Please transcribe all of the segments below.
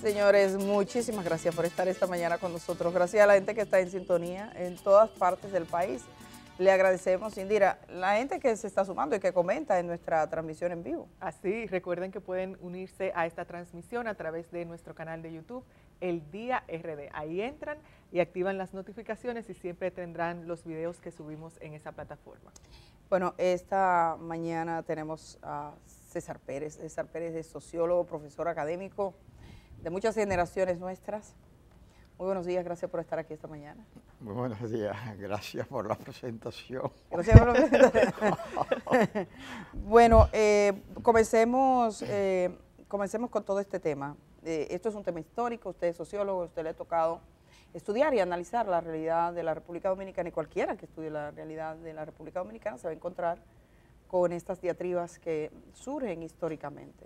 Señores, muchísimas gracias por estar esta mañana con nosotros. Gracias a la gente que está en sintonía en todas partes del país. Le agradecemos, Indira, la gente que se está sumando y que comenta en nuestra transmisión en vivo. Así, recuerden que pueden unirse a esta transmisión a través de nuestro canal de YouTube, El Día RD. Ahí entran y activan las notificaciones y siempre tendrán los videos que subimos en esa plataforma. Bueno, esta mañana tenemos a César Pérez. César Pérez es sociólogo, profesor académico de muchas generaciones nuestras. Muy buenos días, gracias por estar aquí esta mañana. Muy buenos días, gracias por la presentación. Gracias por la presentación. Bueno, comencemos con todo este tema. Esto es un tema histórico, usted es sociólogo, a usted le ha tocado estudiar y analizar la realidad de la República Dominicana, y cualquiera que estudie la realidad de la República Dominicana se va a encontrar con estas diatribas que surgen históricamente.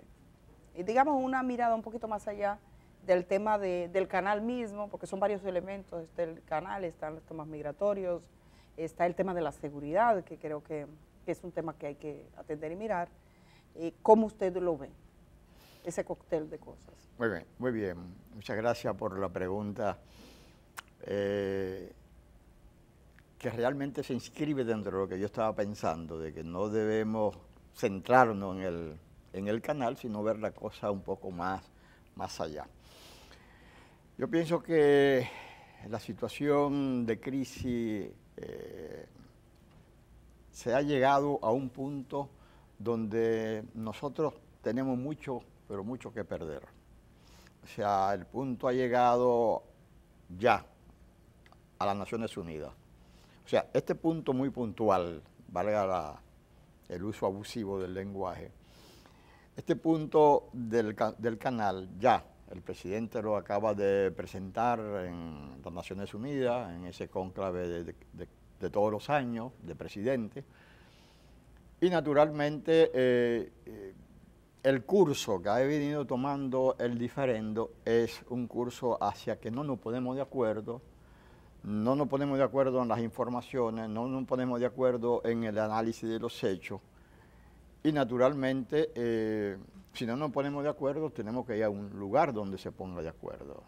Y digamos una mirada un poquito más allá del tema del canal mismo, porque son varios elementos, está el canal, están los temas migratorios, está el tema de la seguridad, que creo que es un tema que hay que atender y mirar. ¿Cómo usted lo ve, ese cóctel de cosas? Muy bien. Muchas gracias por la pregunta, que realmente se inscribe dentro de lo que yo estaba pensando, de que no debemos centrarnos en el canal, sino ver la cosa un poco más allá. Yo pienso que la situación de crisis se ha llegado a un punto donde nosotros tenemos mucho, pero mucho que perder. O sea, el punto ha llegado ya a las Naciones Unidas. O sea, este punto muy puntual, valga el uso abusivo del lenguaje, este punto del canal ya, el presidente lo acaba de presentar en las Naciones Unidas, en ese cónclave de todos los años de presidente, y naturalmente el curso que ha venido tomando el diferendo es un curso hacia que no nos ponemos de acuerdo, no nos ponemos de acuerdo en las informaciones, no nos ponemos de acuerdo en el análisis de los hechos, y naturalmente si no nos ponemos de acuerdo, tenemos que ir a un lugar donde se ponga de acuerdo.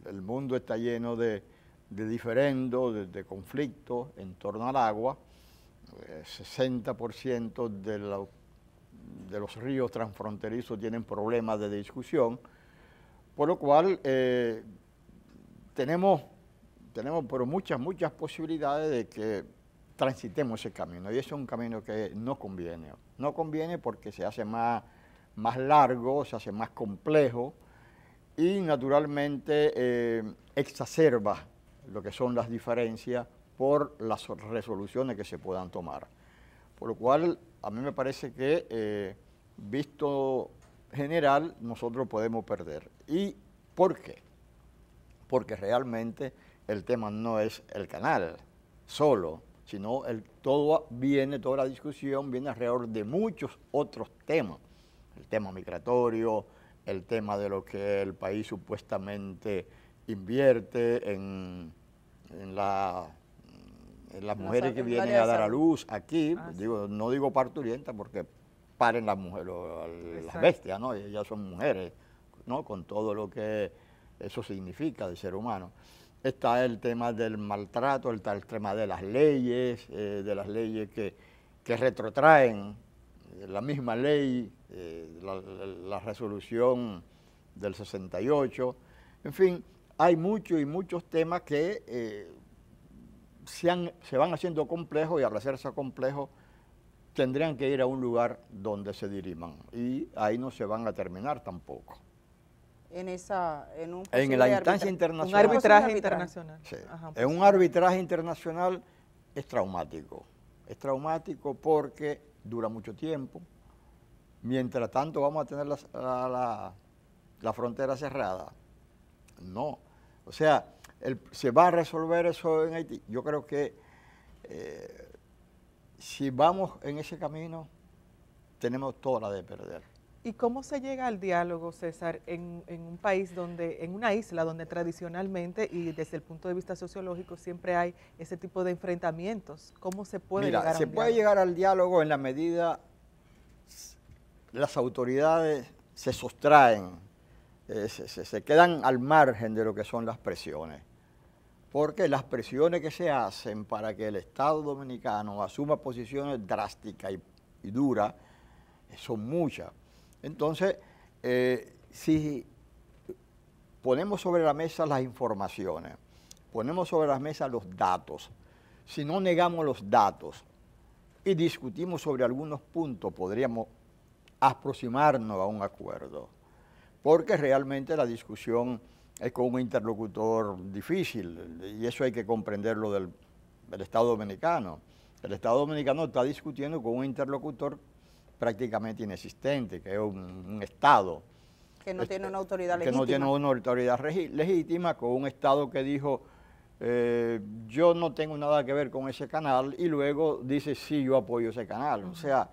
El mundo está lleno de diferendos, de conflictos en torno al agua. 60% de los ríos transfronterizos tienen problemas de discusión, por lo cual tenemos pero muchas posibilidades de que transitemos ese camino, y eso es un camino que no conviene. No conviene porque se hace más largo, se hace más complejo y naturalmente exacerba lo que son las diferencias por las resoluciones que se puedan tomar. Por lo cual, a mí me parece que, visto general, nosotros podemos perder. ¿Y por qué? Porque realmente el tema no es el canal solo, sino toda la discusión viene alrededor de muchos otros temas. El tema migratorio, el tema de lo que el país supuestamente invierte en las mujeres que vienen a dar a luz aquí. No digo parturienta porque paren las mujeres, las bestias, ¿no? Ellas son mujeres, ¿no? Con todo lo que eso significa de ser humano. Está el tema del maltrato, está el tema de las leyes que retrotraen la misma ley, la resolución del 68. En fin, hay muchos temas que se van haciendo complejos, y al hacerse complejos tendrían que ir a un lugar donde se diriman, y ahí no se van a terminar tampoco. En la instancia internacional. Un arbitraje internacional. Sí. Ajá, En un arbitraje internacional es traumático. Es traumático porque dura mucho tiempo. Mientras tanto vamos a tener la frontera cerrada. No. O sea, ¿se va a resolver eso en Haití? Yo creo que si vamos en ese camino, tenemos toda la de perder. ¿Y cómo se llega al diálogo, César, en un país en una isla donde tradicionalmente y desde el punto de vista sociológico siempre hay ese tipo de enfrentamientos? ¿Cómo se puede llegar a un diálogo? Se puede llegar al diálogo en la medida las autoridades se sustraen se quedan al margen de lo que son las presiones. Porque las presiones que se hacen para que el Estado dominicano asuma posiciones drásticas y duras son muchas. Entonces, si ponemos sobre la mesa las informaciones, ponemos sobre la mesa los datos, si no negamos los datos y discutimos sobre algunos puntos, podríamos aproximarnos a un acuerdo, porque realmente la discusión es con un interlocutor difícil y eso hay que comprenderlo del Estado dominicano. El Estado dominicano está discutiendo con un interlocutor prácticamente inexistente, que es un Estado. Que no tiene una autoridad legítima. Que no tiene una autoridad legítima, con un Estado que dijo, yo no tengo nada que ver con ese canal, y luego dice, sí, yo apoyo ese canal. O sea,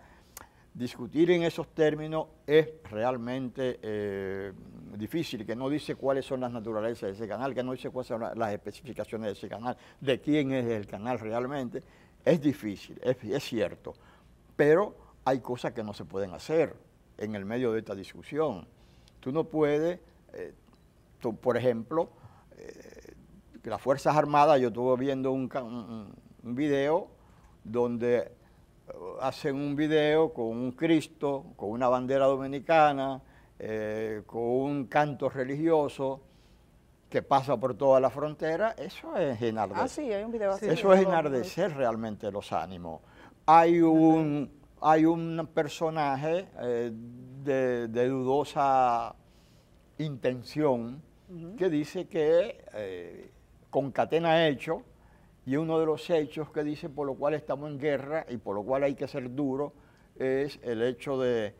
discutir en esos términos es realmente difícil, que no dice cuáles son las naturalezas de ese canal, que no dice cuáles son las especificaciones de ese canal, de quién es el canal realmente. Es difícil, es cierto, pero hay cosas que no se pueden hacer en el medio de esta discusión. Tú no puedes, por ejemplo, que las Fuerzas Armadas, yo estuve viendo un video donde hacen un video con un Cristo, con una bandera dominicana, con un canto religioso que pasa por toda la frontera. Eso es enardecer. Ah, sí, hay un video así. Eso es enardecer realmente los ánimos. Hay un personaje de dudosa intención que dice que concatena hechos, y uno de los hechos que dice por lo cual estamos en guerra y por lo cual hay que ser duro es el hecho de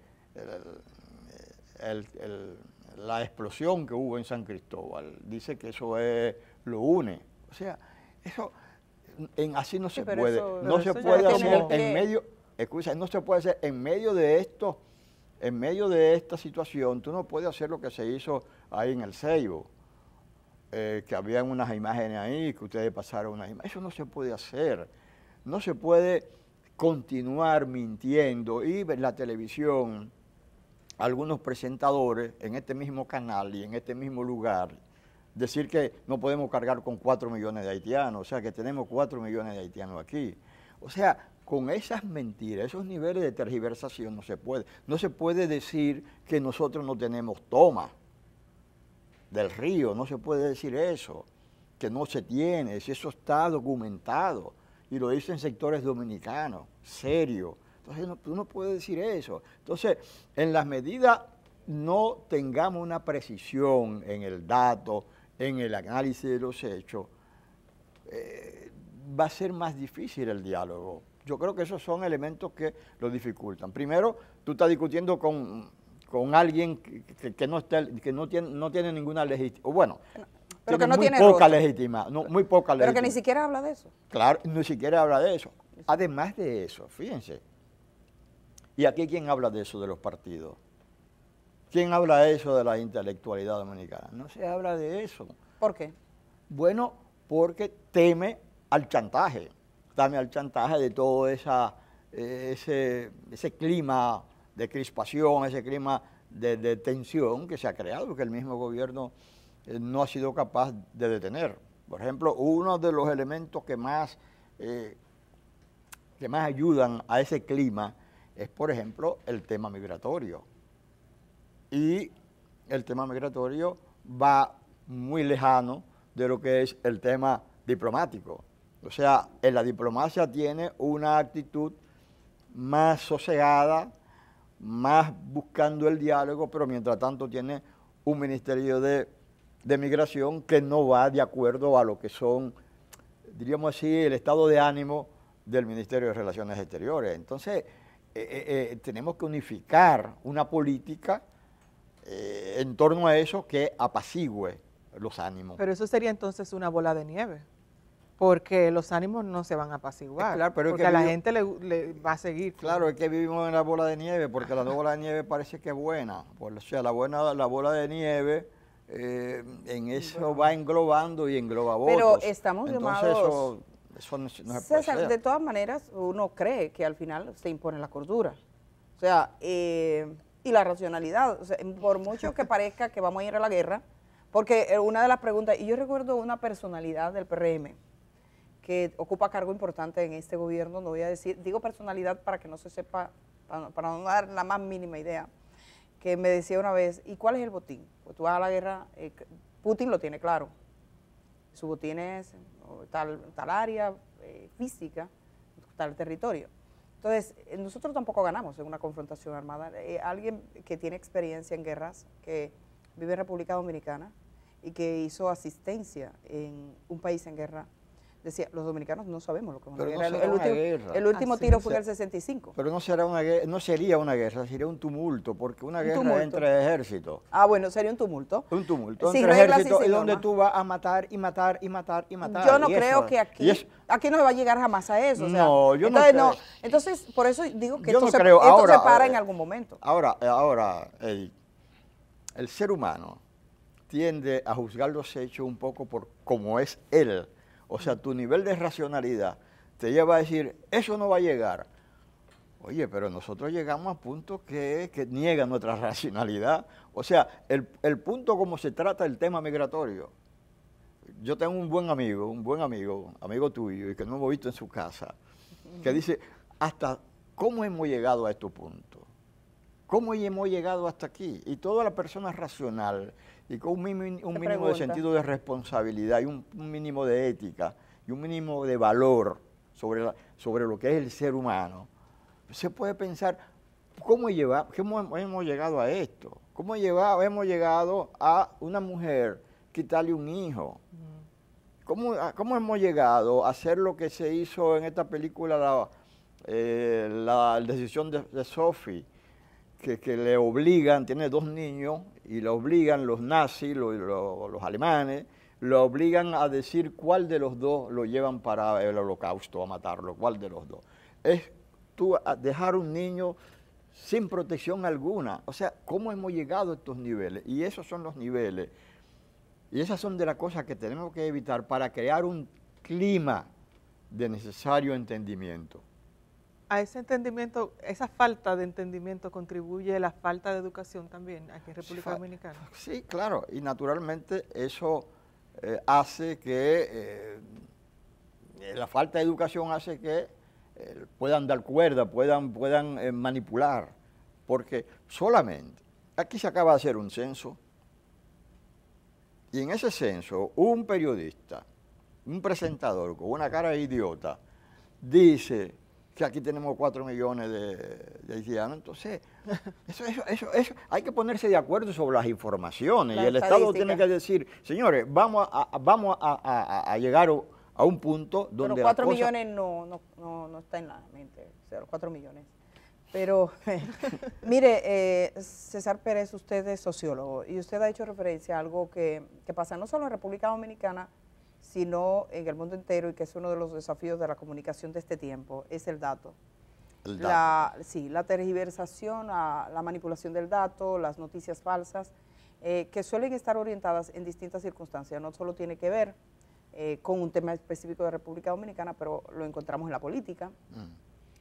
la explosión que hubo en San Cristóbal. Dice que eso lo une. O sea, eso así no se puede. No se puede hacer en medio, escucha, no se puede hacer en medio de esto, en medio de esta situación. Tú no puedes hacer lo que se hizo ahí en el Ceibo. Que habían unas imágenes ahí, que ustedes pasaron unas imágenes. Eso no se puede hacer. No se puede continuar mintiendo y ver la televisión, algunos presentadores en este mismo canal y en este mismo lugar, decir que no podemos cargar con 4 millones de haitianos, o sea, que tenemos 4 millones de haitianos aquí. O sea, con esas mentiras, esos niveles de tergiversación no se puede. No se puede decir que nosotros no tenemos toma del río, no se puede decir eso, que no se tiene, si eso está documentado, y lo dicen sectores dominicanos, serios. Entonces tú no puedes decir eso. Entonces, en las medidas no tengamos una precisión en el dato, en el análisis de los hechos, va a ser más difícil el diálogo. Yo creo que esos son elementos que lo dificultan. Primero, tú estás discutiendo con alguien que no tiene ninguna legitimidad, bueno, pero tiene que no muy tiene poca rostro. legitimidad, muy poca legitimidad. Pero que ni siquiera habla de eso. Claro, ni siquiera habla de eso. Además de eso, fíjense, ¿y aquí quién habla de eso de los partidos? ¿Quién habla de eso de la intelectualidad dominicana? No se habla de eso. ¿Por qué? Bueno, porque teme al chantaje de todo ese clima de crispación, ese clima de tensión que se ha creado, que el mismo gobierno no ha sido capaz de detener. Por ejemplo, uno de los elementos que más ayudan a ese clima es, por ejemplo, el tema migratorio. Y el tema migratorio va muy lejano de lo que es el tema diplomático. O sea, en la diplomacia tiene una actitud más sosegada, más buscando el diálogo, pero mientras tanto tiene un ministerio de migración que no va de acuerdo a lo que son, diríamos así, el estado de ánimo del Ministerio de Relaciones Exteriores. Entonces, tenemos que unificar una política en torno a eso que apacigüe los ánimos. Pero eso sería entonces una bola de nieve, porque los ánimos no se van a apaciguar, claro, pero porque a la gente le va a seguir. Claro, es que vivimos en la bola de nieve, porque la bola de nieve parece que es buena. O sea, la bola de nieve en eso va englobando y engloba votos. Pero estamos Entonces, llamados... eso no se puede César, hacer. de todas maneras, uno cree que al final se impone la cordura. O sea, y y la racionalidad. O sea, por mucho que parezca que vamos a ir a la guerra, porque una de las preguntas, y yo recuerdo una personalidad del PRM que ocupa cargo importante en este gobierno, no voy a decir, digo personalidad para que no se sepa, para no dar la más mínima idea, que me decía una vez, ¿y cuál es el botín? Pues tú vas a la guerra, Putin lo tiene claro, su botín es tal área física, tal territorio. Entonces, nosotros tampoco ganamos en una confrontación armada. Alguien que tiene experiencia en guerras, que vive en República Dominicana y que hizo asistencia en un país en guerra, decía, los dominicanos no sabemos lo que es una guerra. El último tiro fue en el 65. Pero no será una guerra, no sería una guerra, sería un tumulto, porque una guerra entre ejércitos. Ah, bueno, sería un tumulto. Un tumulto Sin entre ejércitos, y donde normas. tú vas a matar y matar y matar y matar. Yo no creo que aquí no se va a llegar jamás a eso. O sea, no, yo no creo. Entonces, por eso digo que Yo esto, no creo. esto se para en algún momento. Ahora, el ser humano tiende a juzgar los hechos un poco por cómo es él. O sea, tu nivel de racionalidad te lleva a decir, eso no va a llegar. Oye, pero nosotros llegamos a puntos que niegan nuestra racionalidad. O sea, el punto como se trata el tema migratorio. Yo tengo un buen amigo tuyo, y que no hemos visto en su casa, que dice, hasta cómo hemos llegado a este punto. ¿Cómo hemos llegado hasta aquí? Y toda la persona racional y con un mínimo de sentido de responsabilidad y un mínimo de ética y un mínimo de valor sobre lo que es el ser humano, se puede pensar, ¿cómo hemos llegado a esto? ¿Cómo hemos llegado a una mujer quitarle un hijo? ¿Cómo hemos llegado a hacer lo que se hizo en esta película, la decisión de Sophie? Que le obligan, tiene 2 niños, y le obligan los nazis, los alemanes, le obligan a decir cuál de los 2 lo llevan para el holocausto, a matarlo, cuál de los 2. Es tú dejar un niño sin protección alguna. O sea, ¿cómo hemos llegado a estos niveles? Y esos son los niveles, y esas son de las cosas que tenemos que evitar para crear un clima de necesario entendimiento. A ese entendimiento, esa falta de entendimiento contribuye la falta de educación también aquí en República Dominicana. Sí, claro, y naturalmente eso hace que la falta de educación hace que puedan dar cuerda, puedan manipular, porque solamente, aquí se acaba de hacer un censo, y en ese censo un periodista, un presentador con una cara de idiota, dice que aquí tenemos 4 millones de haitianos. Entonces, eso hay que ponerse de acuerdo sobre las informaciones. Y el Estado tiene que decir, señores, vamos a llegar a un punto donde pero 4 millones no está en la mente, 4 millones. Pero, mire, César Pérez, usted es sociólogo y usted ha hecho referencia a algo que pasa no solo en República Dominicana, sino en el mundo entero, y que es uno de los desafíos de la comunicación de este tiempo, es el dato. La tergiversación, la manipulación del dato, las noticias falsas, que suelen estar orientadas en distintas circunstancias. No solo tiene que ver con un tema específico de República Dominicana, pero lo encontramos en la política.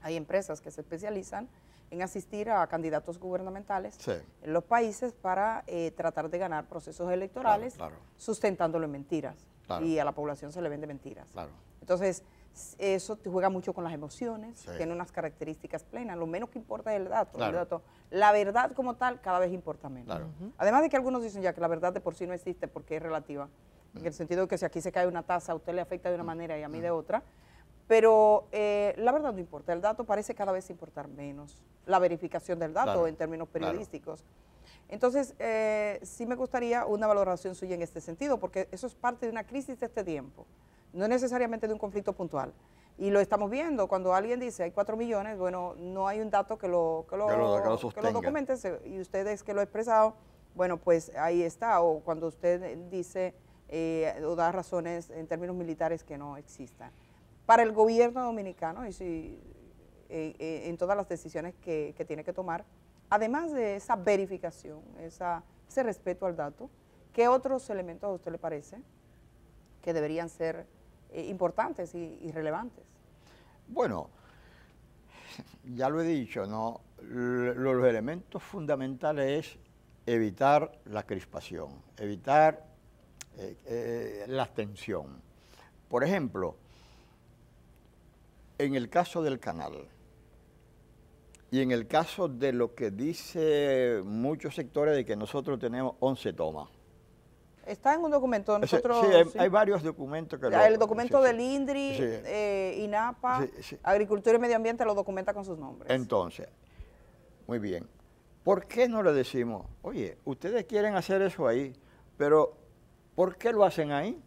Hay empresas que se especializan en asistir a candidatos gubernamentales en los países para tratar de ganar procesos electorales, sustentándolo en mentiras. Y a la población se le vende mentiras. Entonces, eso te juega mucho con las emociones, tiene unas características plenas. Lo menos que importa es el dato. La verdad como tal cada vez importa menos. Además de que algunos dicen ya que la verdad de por sí no existe porque es relativa, en el sentido de que si aquí se cae una taza, a usted le afecta de una manera y a mí de otra. Pero la verdad no importa, el dato parece cada vez importar menos, la verificación del dato en términos periodísticos. Entonces, sí me gustaría una valoración suya en este sentido, porque eso es parte de una crisis de este tiempo, no necesariamente de un conflicto puntual. Y lo estamos viendo, cuando alguien dice hay 4 millones, bueno, no hay un dato que lo documente, y ustedes que lo han expresado, bueno, pues ahí está, o cuando usted dice o da razones en términos militares que no existan. Para el gobierno dominicano, y si, en todas las decisiones que tiene que tomar, además de esa verificación, ese respeto al dato, ¿qué otros elementos a usted le parece que deberían ser importantes y relevantes? Bueno, ya lo he dicho, ¿no? los elementos fundamentales es evitar la crispación, evitar la tensión. Por ejemplo, en el caso del canal y en el caso de lo que dice muchos sectores de que nosotros tenemos 11 tomas. Está en un documento. Nosotros, sí, hay varios documentos que el documento del INDRI, sí. INAPA, Sí. Agricultura y Medio Ambiente lo documenta con sus nombres. Entonces, muy bien. ¿Por qué no le decimos, oye, ustedes quieren hacer eso ahí, pero ¿por qué lo hacen ahí?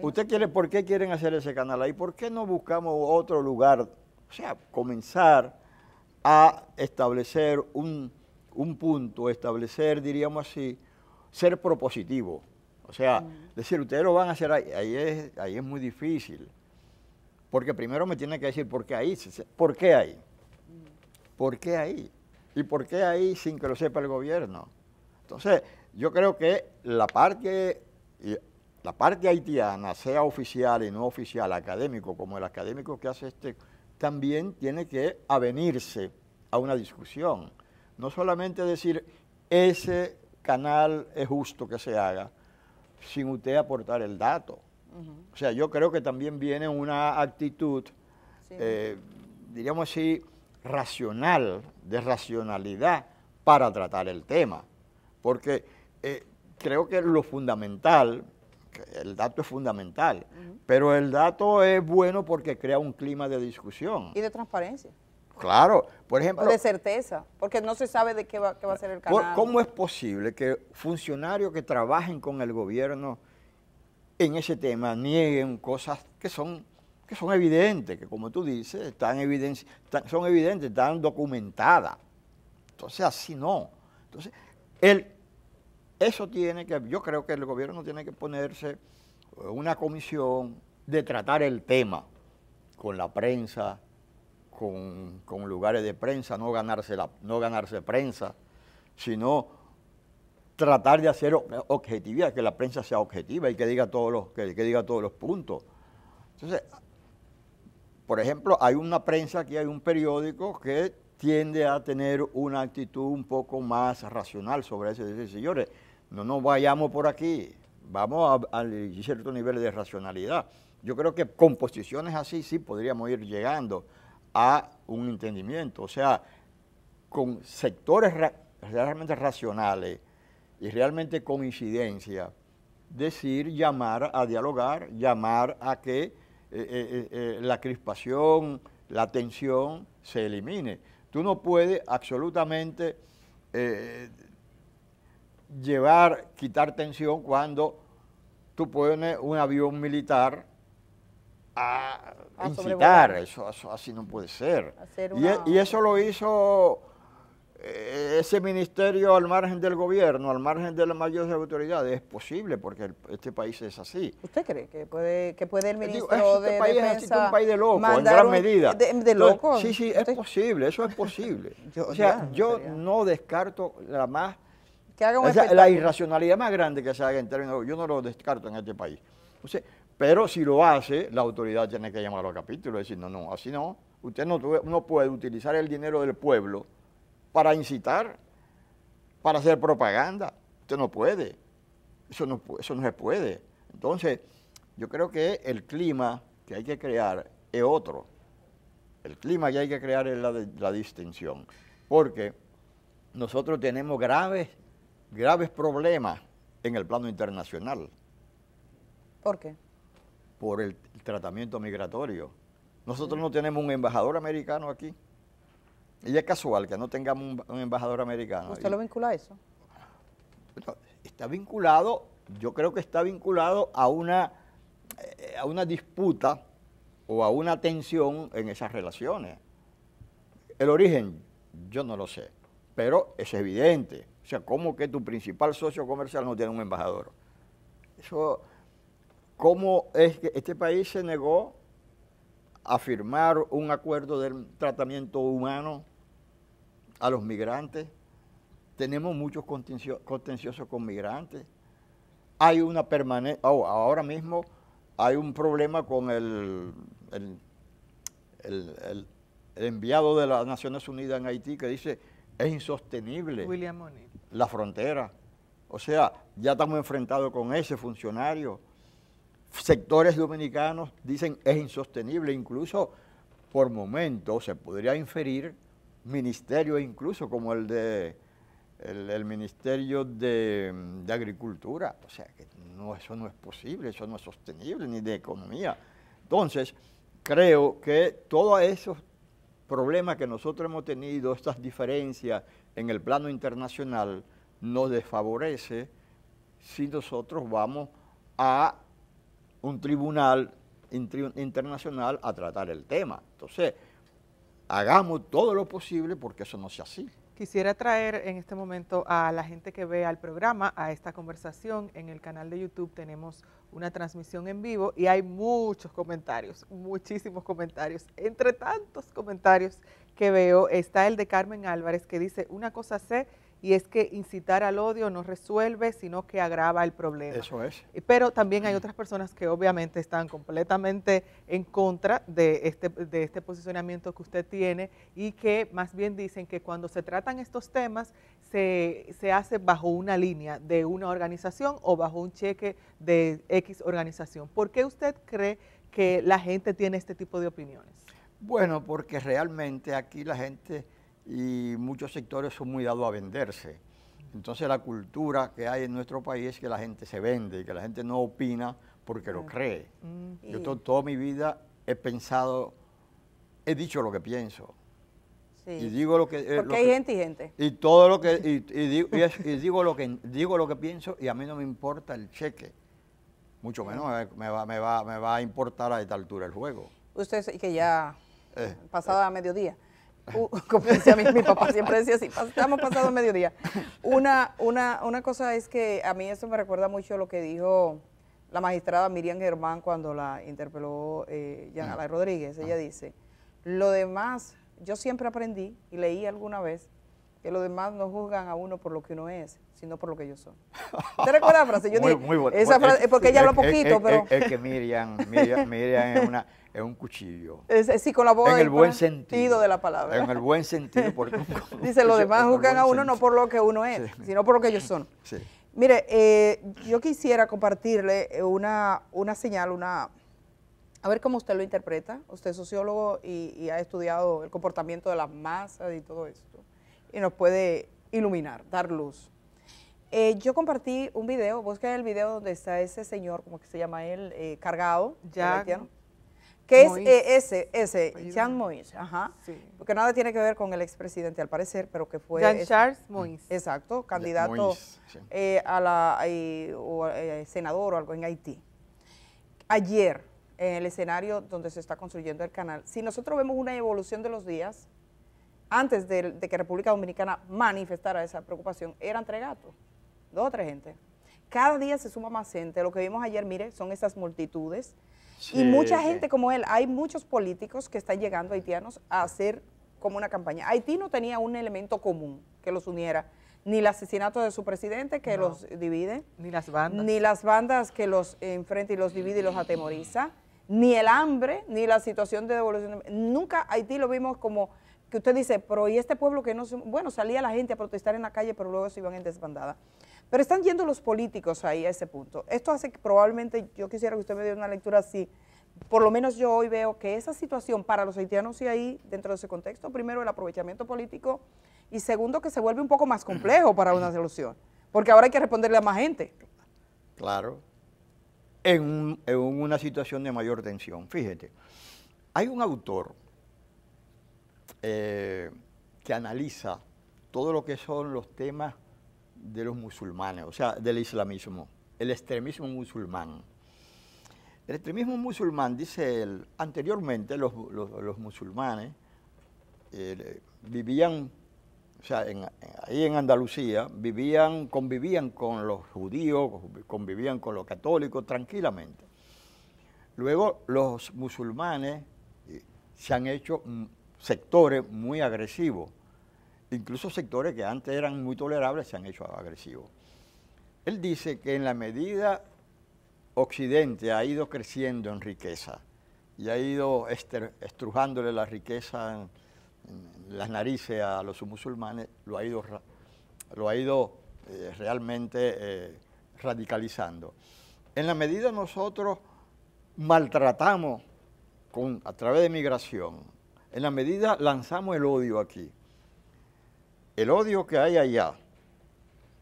¿Por qué quieren hacer ese canal ahí? ¿Por qué no buscamos otro lugar? O sea, comenzar a establecer un punto, establecer, diríamos así, ser propositivo. O sea, decir, ustedes lo van a hacer ahí, ahí es muy difícil. Porque primero me tienen que decir, ¿por qué ahí? ¿Por qué ahí? ¿Por qué ahí? ¿Y por qué ahí sin que lo sepa el gobierno? Entonces, yo creo que la parte haitiana, sea oficial y no oficial, académico, como el académico que hace también tiene que avenirse a una discusión. No solamente decir, ese canal es justo que se haga, sin usted aportar el dato. O sea, yo creo que también viene una actitud, diríamos así, racional, de racionalidad para tratar el tema. Porque creo que lo fundamental, el dato es fundamental, pero el dato es bueno porque crea un clima de discusión. Y de transparencia. Claro, por ejemplo... O de certeza, porque no se sabe de qué va a ser el canal. ¿Cómo es posible que funcionarios que trabajen con el gobierno en ese tema nieguen cosas que son evidentes, que como tú dices, son evidentes, están documentadas? Entonces, así no. Entonces, yo creo que el gobierno tiene que ponerse una comisión de tratar el tema con la prensa, con lugares de prensa, no ganarse prensa, sino tratar de hacer objetividad, que la prensa sea objetiva y que diga todos los puntos. Entonces, por ejemplo, hay una prensa aquí, hay un periódico que tiende a tener una actitud un poco más racional sobre eso. Decir, señores, no nos vayamos por aquí, vamos a cierto nivel de racionalidad. Yo creo que con posiciones así sí podríamos ir llegando a un entendimiento, o sea, con sectores realmente racionales y realmente con incidencia, llamar a dialogar, llamar a que la crispación, la tensión se elimine. Tú no puedes absolutamente quitar tensión cuando tú pones un avión militar a incitar. Eso así no puede ser. Y eso lo hizo ese ministerio al margen del gobierno, al margen de las mayores autoridades. Es posible porque este país es así. ¿Usted cree que puede el ministro de Defensa es un país de locos, en gran medida? ¿De locos? Sí, es posible, eso es posible. yo no descarto la irracionalidad más grande que se haga en términos, yo no lo descarto en este país. Entonces, pero si lo hace, la autoridad tiene que llamarlo a capítulo y decir, no, así no. Usted no puede utilizar el dinero del pueblo para incitar, para hacer propaganda. Usted no puede. Eso no se puede. Entonces, yo creo que el clima que hay que crear es otro. El clima que hay que crear es la distinción. Porque nosotros tenemos graves problemas en el plano internacional. ¿Por qué? Por el tratamiento migratorio. Nosotros no tenemos un embajador americano aquí. Y es casual que no tengamos un embajador americano. ¿Usted lo vincula a eso? Está vinculado, yo creo que está vinculado a una disputa o a una tensión en esas relaciones. El origen, yo no lo sé, pero es evidente. O sea, ¿cómo que tu principal socio comercial no tiene un embajador? ¿Cómo es que este país se negó a firmar un acuerdo del tratamiento humano a los migrantes? Tenemos muchos contenciosos con migrantes. Hay una ahora mismo hay un problema con el enviado de las Naciones Unidas en Haití, que dice, es insostenible William O'Neill. la frontera. O sea, ya estamos enfrentados con ese funcionario. Sectores dominicanos dicen es insostenible, incluso por momentos se podría inferir ministerios incluso como el de el Ministerio de Agricultura. O sea, que no, eso no es posible, eso no es sostenible ni de economía. Entonces, creo que todos esos problemas que nosotros hemos tenido, estas diferencias en el plano internacional, nos desfavorece si nosotros vamos a un tribunal internacional a tratar el tema. Entonces, hagamos todo lo posible porque eso no sea así. Quisiera traer en este momento a la gente que vea el programa, a esta conversación. En el canal de YouTube tenemos una transmisión en vivo y hay muchos comentarios, muchísimos comentarios. Entre tantos comentarios que veo está el de Carmen Álvarez, que dice, una cosa sé, y es que incitar al odio no resuelve, sino que agrava el problema. Eso es. Pero también hay otras personas que obviamente están completamente en contra de este posicionamiento que usted tiene y que más bien dicen que cuando se tratan estos temas se hace bajo una línea de una organización o bajo un cheque de X organización. ¿Por qué usted cree que la gente tiene este tipo de opiniones? Bueno, porque realmente aquí la gente y muchos sectores son muy dados a venderse. Entonces la cultura que hay en nuestro país es que la gente se vende y que la gente no opina porque lo cree. Yo toda mi vida he pensado, he dicho lo que pienso. Sí. Y digo lo que... Porque hay gente y gente. Y todo lo que... Y digo lo que pienso y a mí no me importa el cheque. Mucho menos me va a importar a esta altura el juego. Usted que ya pasada a mediodía. Como decía mi papá, siempre decía así, estamos pasados a mediodía. Una cosa es que a mí eso me recuerda mucho lo que dijo la magistrada Miriam Germán cuando la interpeló Yanala Rodríguez. Ella dice, lo demás, yo siempre aprendí y leí alguna vez que los demás no juzgan a uno por lo que uno es, sino por lo que ellos son. ¿Te recuerdas la frase? Yo dije, muy bueno. Esa frase, porque ella habla poquito, pero... Es que Miriam es un cuchillo. Sí, con la voz en el buen sentido de la palabra. En el buen sentido. Porque, dice, los demás juzgan a uno no por lo que uno es, sino por lo que ellos son. Sí. Mire, yo quisiera compartirle una señal, a ver cómo usted lo interpreta. Usted es sociólogo y ha estudiado el comportamiento de las masas y todo esto. Y nos puede iluminar, dar luz. Yo compartí un video, busquen el video donde está ese señor, ¿cómo que se llama él? Cargado, haitiano, que es ese, Jean Moïse, ajá, sí. Porque nada tiene que ver con el expresidente al parecer, pero que fue... Jean-Charles Moïse. Exacto, candidato Moïse, sí. senador o algo en Haití. Ayer, en el escenario donde se está construyendo el canal, si nosotros vemos una evolución de los días, antes de que República Dominicana manifestara esa preocupación, eran 3 gatos, 2 o 3 gente. Cada día se suma más gente. Lo que vimos ayer, mire, son esas multitudes. Sí, y mucha gente como él. Hay muchos políticos que están llegando haitianos a hacer como una campaña. Haití no tenía un elemento común que los uniera. Ni el asesinato de su presidente que los divide. Ni las bandas. Ni las bandas que los enfrenta y los divide y los atemoriza. Ni el hambre, ni la situación de devolución. Nunca Haití lo vimos como... que usted dice, pero ¿y este pueblo que no se...? Bueno, salía la gente a protestar en la calle, pero luego se iban en desbandada. Pero están yendo los políticos ahí a ese punto. Esto hace que probablemente, yo quisiera que usted me diera una lectura así, por lo menos yo hoy veo que esa situación para los haitianos y ahí, dentro de ese contexto, primero el aprovechamiento político y segundo que se vuelve un poco más complejo para una solución, porque ahora hay que responderle a más gente. Claro, en una situación de mayor tensión. Fíjate, hay un autor que analiza todo lo que son los temas de los musulmanes, o sea, del islamismo, el extremismo musulmán. El extremismo musulmán, dice él, anteriormente los musulmanes vivían, o sea, ahí en Andalucía, convivían con los judíos, convivían con los católicos tranquilamente. Luego los musulmanes se han hecho sectores muy agresivos, incluso sectores que antes eran muy tolerables se han hecho agresivos. Él dice que en la medida Occidente ha ido creciendo en riqueza y ha ido estrujándole la riqueza en las narices a los musulmanes, lo ha ido realmente radicalizando. En la medida nosotros maltratamos a través de migración, en la medida lanzamos el odio aquí, el odio que hay allá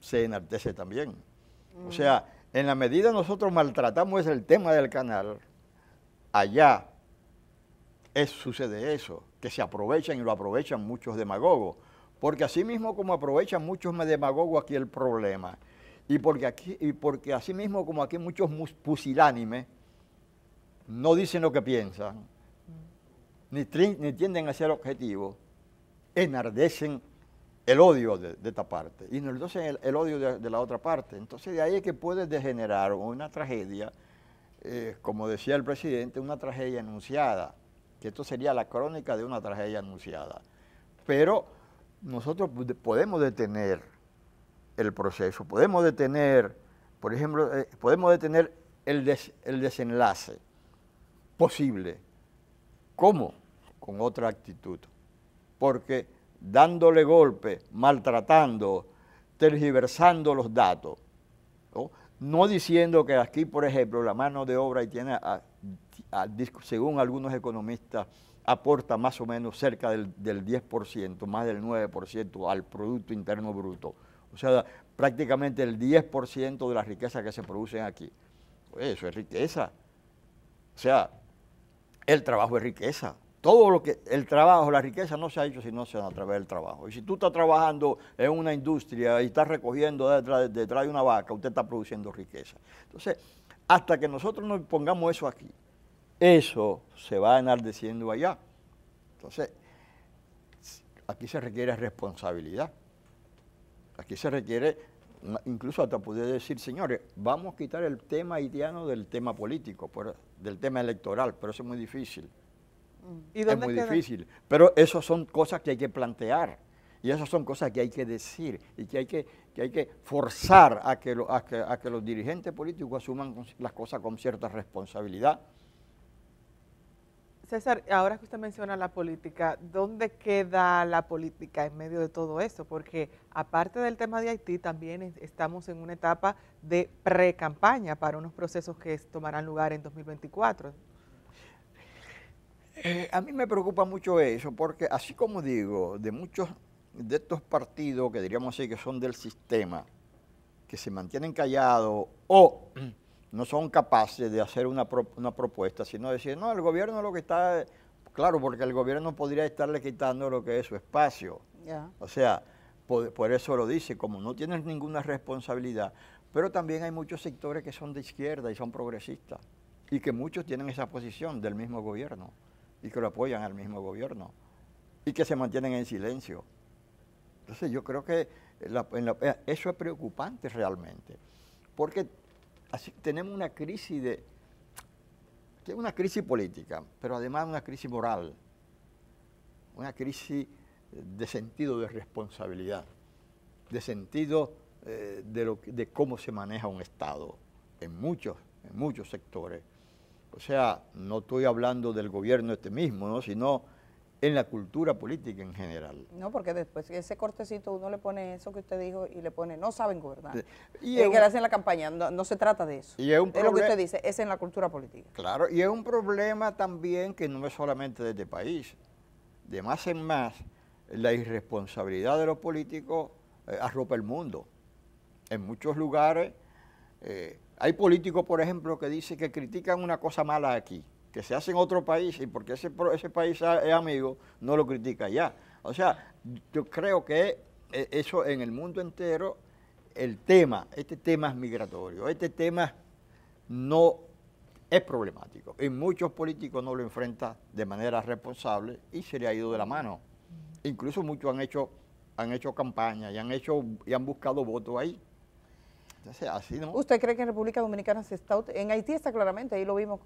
se enaltece también. O sea, en la medida nosotros maltratamos el tema del canal, allá sucede eso, que se aprovechan y lo aprovechan muchos demagogos, porque así mismo como aprovechan muchos demagogos aquí el problema, y porque así mismo como aquí muchos pusilánimes no dicen lo que piensan, ni tienden a ser objetivos, enardecen el odio de esta parte y enardecen el odio de la otra parte. Entonces de ahí es que puede degenerar una tragedia, como decía el presidente, una tragedia anunciada, que esto sería la crónica de una tragedia anunciada. Pero nosotros podemos detener el proceso, podemos detener, por ejemplo, podemos detener el desenlace posible. ¿Cómo? Con otra actitud. Porque dándole golpe, maltratando, tergiversando los datos, no diciendo que aquí, por ejemplo, la mano de obra tiene, según algunos economistas, aporta más o menos cerca del 10%, más del 9% al Producto Interno Bruto. O sea, prácticamente el 10% de la riqueza que se produce aquí. Pues eso es riqueza. O sea, el trabajo es riqueza. Todo lo que, el trabajo, la riqueza no se ha hecho si no se da a través del trabajo. Y si tú estás trabajando en una industria y estás recogiendo detrás de una vaca, usted está produciendo riqueza. Entonces, hasta que nosotros nos pongamos eso aquí, eso se va enardeciendo allá. Entonces, aquí se requiere responsabilidad. Aquí se requiere, incluso hasta poder decir, señores, vamos a quitar el tema haitiano del tema político, del tema electoral, pero eso es muy difícil. ¿Y dónde es muy queda? difícil, pero esas son cosas que hay que plantear y esas son cosas que hay que decir y que hay que forzar a que los dirigentes políticos asuman las cosas con cierta responsabilidad. César, ahora que usted menciona la política, ¿dónde queda la política en medio de todo eso? Porque aparte del tema de Haití, también estamos en una etapa de pre-campaña para unos procesos que tomarán lugar en 2024. A mí me preocupa mucho eso, porque así como digo, de muchos de estos partidos que diríamos así que son del sistema, que se mantienen callados o no son capaces de hacer una propuesta, sino decir, no, el gobierno lo que está, claro, porque el gobierno podría estarle quitando lo que es su espacio. Yeah. O sea, por eso lo dice, como no tienen ninguna responsabilidad, pero también hay muchos sectores que son de izquierda y son progresistas, y que muchos tienen esa posición del mismo gobierno, y que lo apoyan al mismo gobierno, y que se mantienen en silencio. Entonces yo creo que eso es preocupante realmente, porque así tenemos una crisis que es una crisis política, pero además una crisis moral, una crisis de sentido de responsabilidad, de sentido de cómo se maneja un Estado en muchos sectores. O sea, no estoy hablando del gobierno este mismo, ¿no?, sino en la cultura política en general. No, porque después ese cortecito uno le pone eso que usted dijo y le pone, no saben gobernar. Y que le hacen la campaña, no se trata de eso. Y es lo que usted dice, es en la cultura política. Claro, y es un problema también que no es solamente de este país. De más en más, la irresponsabilidad de los políticos arropa el mundo. En muchos lugares hay políticos, por ejemplo, que dicen que critican una cosa mala aquí, que se hace en otro país, y porque ese país es amigo, no lo critica allá. O sea, yo creo que eso en el mundo entero, este tema es migratorio, este tema no es problemático. Y muchos políticos no lo enfrentan de manera responsable y se le ha ido de la mano. Incluso muchos han hecho campaña y han buscado votos ahí. Entonces, así no. ¿Usted cree que en República Dominicana en Haití está claramente, ahí lo vimos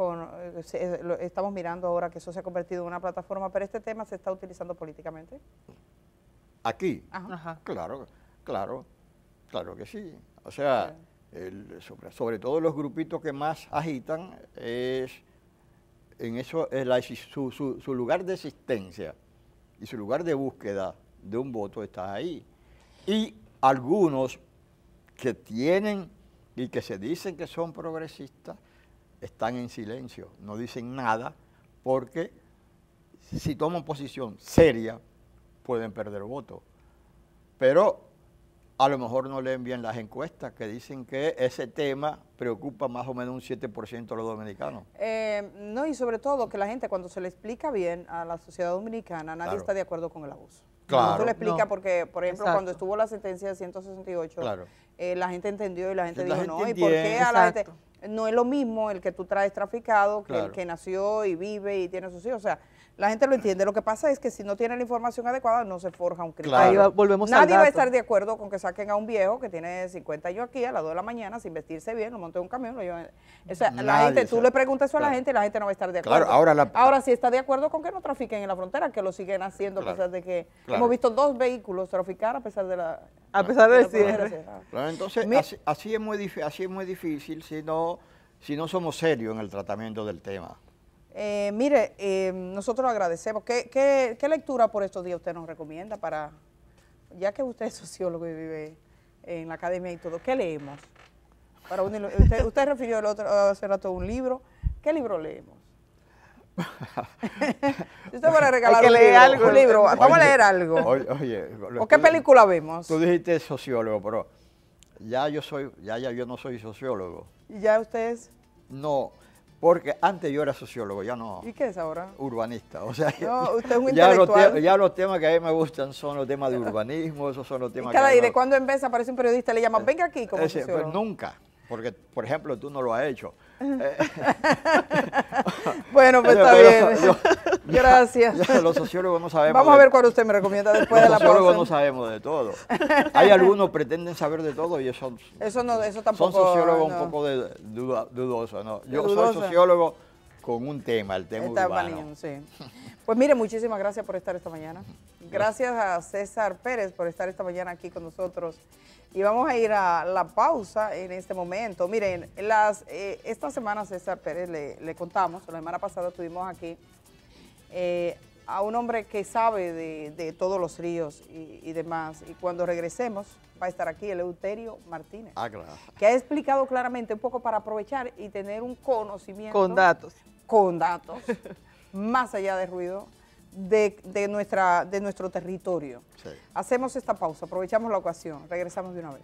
estamos mirando ahora que eso se ha convertido en una plataforma, pero este tema se está utilizando políticamente? ¿Aquí? Ajá. Claro que sí. O sea, sobre todo los grupitos que más agitan su lugar de existencia y su lugar de búsqueda de un voto está ahí. Y algunos que tienen y que se dicen que son progresistas están en silencio, no dicen nada, porque si toman posición seria pueden perder votos. Pero a lo mejor no leen bien las encuestas que dicen que ese tema preocupa más o menos un 7% de los dominicanos. No, y sobre todo que la gente cuando se le explica bien a la sociedad dominicana, nadie está de acuerdo con el abuso. Claro. Cuando tú le explicas, porque, por ejemplo, Exacto. cuando estuvo la sentencia de 168, Claro. la gente entendió y la gente La dijo, gente no, ¿y por entiende. qué a la gente? Exacto. No es lo mismo el que tú traes traficado que el Claro. que nació y vive y tiene sus hijos. O sea, la gente lo entiende. Lo que pasa es que si no tiene la información adecuada, no se forja un criterio. Claro. Ahí volvemos al Nadie va a dato. estar de acuerdo con que saquen a un viejo que tiene 50 años aquí a las 2 de la mañana sin vestirse bien, lo monte en un camión, lo llevan. O sea, la Nadie gente, tú sabe. le preguntas eso a la Claro. gente y la gente no va a estar de Claro, acuerdo. ahora sí está de acuerdo con que no trafiquen en la frontera, que lo siguen haciendo a Claro. pesar de que Claro. hemos visto 2 vehículos traficar a pesar de la... A pesar del la frontera cierre. cerrada. Claro, entonces, Mi- así es muy difícil si no somos serios en el tratamiento del tema. Mire, nosotros agradecemos. ¿Qué lectura por estos días usted nos recomienda para, ya que usted es sociólogo y vive en la academia y todo, ¿qué leemos? Para usted refirió hace rato a un libro. ¿Qué libro leemos? Si usted va a regalar Hay que un leer libro, algo. un libro, vamos a Oye, leer algo. Oye, ¿O qué película vemos? Tú dijiste sociólogo, pero ya yo no soy sociólogo. ¿Y ya usted es? No, porque antes yo era sociólogo, ya no ¿Y qué es ahora? urbanista. O sea, No, usted es un ya intelectual. ya los temas que a mí me gustan son los temas de urbanismo, esos son los Y temas cada que a y mí de me- cuando en vez aparece un periodista y le llaman, venga aquí como Pues sociólogo. nunca, porque, por ejemplo, tú no lo has hecho. Bueno, pues está Pero bien. Gracias. Ya los sociólogos no sabemos. Vamos a ver cuál usted me recomienda después de Los la sociólogos pausa. no sabemos de todo. Hay algunos que pretenden saber de todo y eso Eso no, eso son tampoco. sociólogos no. un poco dudosos. ¿No? Yo Dudosa. soy sociólogo con un tema, el tema Está urbano. valiendo, sí. Pues mire, muchísimas gracias por estar esta mañana. Gracias a César Pérez por estar esta mañana aquí con nosotros. Y vamos a ir a la pausa en este momento. Miren, esta semana César Pérez le contamos, la semana pasada tuvimos aquí a un hombre que sabe de todos los ríos y demás. Y cuando regresemos va a estar aquí Eleuterio Martínez, Ah, claro. que ha explicado claramente un poco para aprovechar y tener un conocimiento Con datos. con datos, más allá de ruido, de nuestro territorio. Sí. Hacemos esta pausa, aprovechamos la ocasión, regresamos de una vez.